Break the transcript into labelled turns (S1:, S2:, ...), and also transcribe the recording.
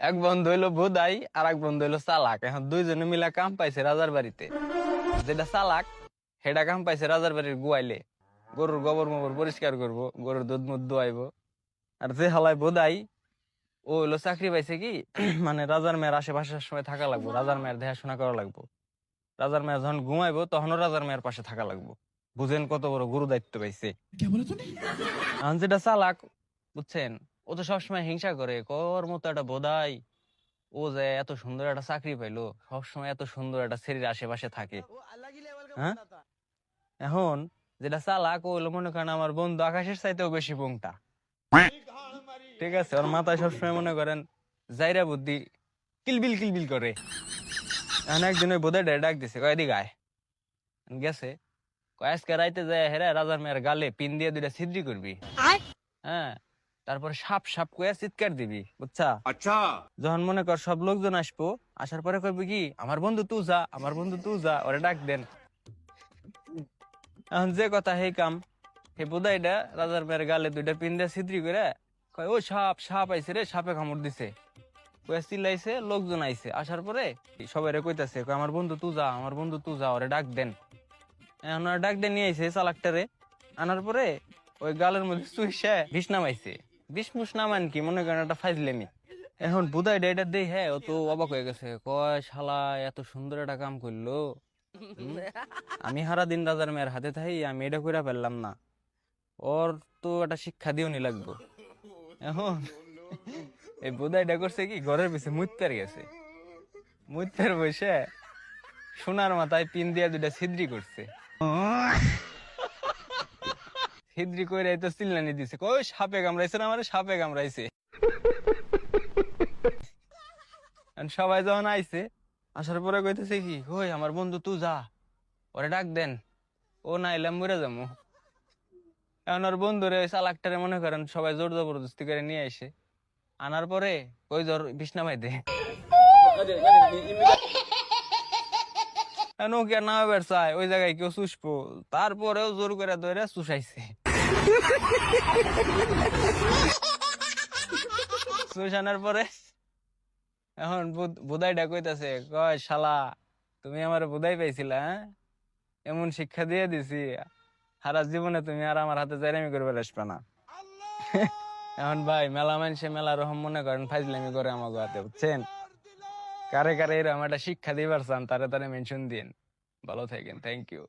S1: এক বন্ধু হইলো বোধাই আর এক বন্ধু হইলো চালাক। এখন দুইজনে মিলা কাম পাইছে রাজার বাড়িতে। যেটা চালাক সেটা কাম পাইছে রাজার বাড়ির গুয়াইলে গরুর গোবর মোবর পরিষ্কার করব, গরুর দুধ মুধ দোয়াইবো। আর যে হালায় বোধাই ও হইলো চাকরি পাইছে কি মানে রাজার মেয়ের আশেপাশের সময় থাকা লাগবো, রাজার মেয়ের দেখাশোনা করা লাগবো। রাজার মেয়ে যখন ঘুমাইবো তখনও রাজার মেয়ের পাশে থাকা লাগবো। বুঝেন কত বড় গুরু দায়িত্ব পাইছে। এখন যেটা চালাক, বুঝছেন, ও তো সবসময় হিংসা করে, কর মতো একটা বোধাই ও যে এত সুন্দর একটা চাকরি পাইলো, সবসময় এত সুন্দর একটা ছেলের আশেপাশে থাকে। হ্যাঁ, এখন যেটা চালাক ও হলো মনে করেন আমার বন্ধু আকাশের চাইতেও বেশি পোংটা। ঠিক আছে, ওর মাথায় সবসময় মনে করেন জাইরা বুদ্ধি কিলবিল কিলবিল করে। এখন একদিন ওই বোধাই ডাক দিছে, কয় এদিকে আয়। গেছে, কয় আজকে রাইতে যায় হেরা রাজার মেয়ের গালে পিন দিয়ে দুইটা ছিদ্রি করবি। হ্যাঁ, তারপরে সাপ সাপ কয়ে চিৎকার দিবি, বুঝছা।
S2: अच्छा।
S1: যখন মনে কর সব লোকজন আসবো, আসার পরে কইবি কি, আমার বন্ধু তুই যা, আমার বন্ধু তুই যা, ওরে ডাক দেন। এখন যে কথা সেই কাম। হে বুদাইটা রাজার মেয়ের গালে দুইটা পিন দিয়ে ছিদ্রি করে কয়, ও সাপ সাপ আইছে রে, সাপে কামড় দিছে। কয়ে চিল্লাইছে, লোকজন আইছে, আসার পরে সবাই কইতাছে, কয় আমার বন্ধু তুই যা, আমার বন্ধু তুই যা, ওরে ডাক দেন। এখন ওরা ডাক দিয়ে নিয়ে আইছে চালাকটারে। আনার পরে ওই গালের মধ্যে চুইসে বিষ নামাইছে। বিষ মুষ নামান কি, মনে করেন একটা ফাইজলেমি। এখন বুধাই এটা দেই, হ্যাঁ, ও তো অবাক হয়ে গেছে, কয় শালা এত সুন্দর একটা কাম করলো। হুম, আমি সারা দিন রাজার মেয়ের হাতে থাই, আমি এটা কইরা ফেললাম না, ওর তো একটা শিক্ষা দিও নি লাগবো। এখন এই বুধাইটা করছে কি, ঘরের পিছে মুইত্তার গেছে, মুইত্তার বসে সোনার মাথায় পিন দিয়ে দুইটা ছিদ্রি করছে। ছিদ্রি কইরা তো চিল্লানি দিছে, কই সাপে কামড়াইছে না, আমারে সাপে কামড়াইছে। এখন সবাই যখন আইছে, আসার পরে কইতেছে কি, কই আমার বন্ধু তুই যা, ওরে ডাক দেন, ও না এলে মরে যাবো। এখন ওর বন্ধুরে চালাকটারে মনে করেন সবাই জোর জবরদস্তি করে নিয়ে আইসে। আনার পরে কই জোর বিছনা ভাই দে, ও কি আর নামাবার চায়, ওই জায়গায় কেউ চুষবো, তারপরেও জোর করে ধরে চুষাইছে। চুষানোর পরে এখন বুধাইটা কইতাছে, কয় শালা তুমি আমার বুধাই পাইছিলা, হ্যাঁ? এমন শিক্ষা দিয়ে দিছি, সারা জীবনে তুমি আর আমার হাতে জাইরামি করবে আসবে না। এখন ভাই মেলা মানুষে মেলা রকম মনে করেন ফাইজলামি করে আমাকে হাতে, বুঝছেন। কারে কারে এরকম একটা শিক্ষা দিবার চান, তারে তারে মেনশন দিন। ভালো থাকেন, থ্যাংক ইউ।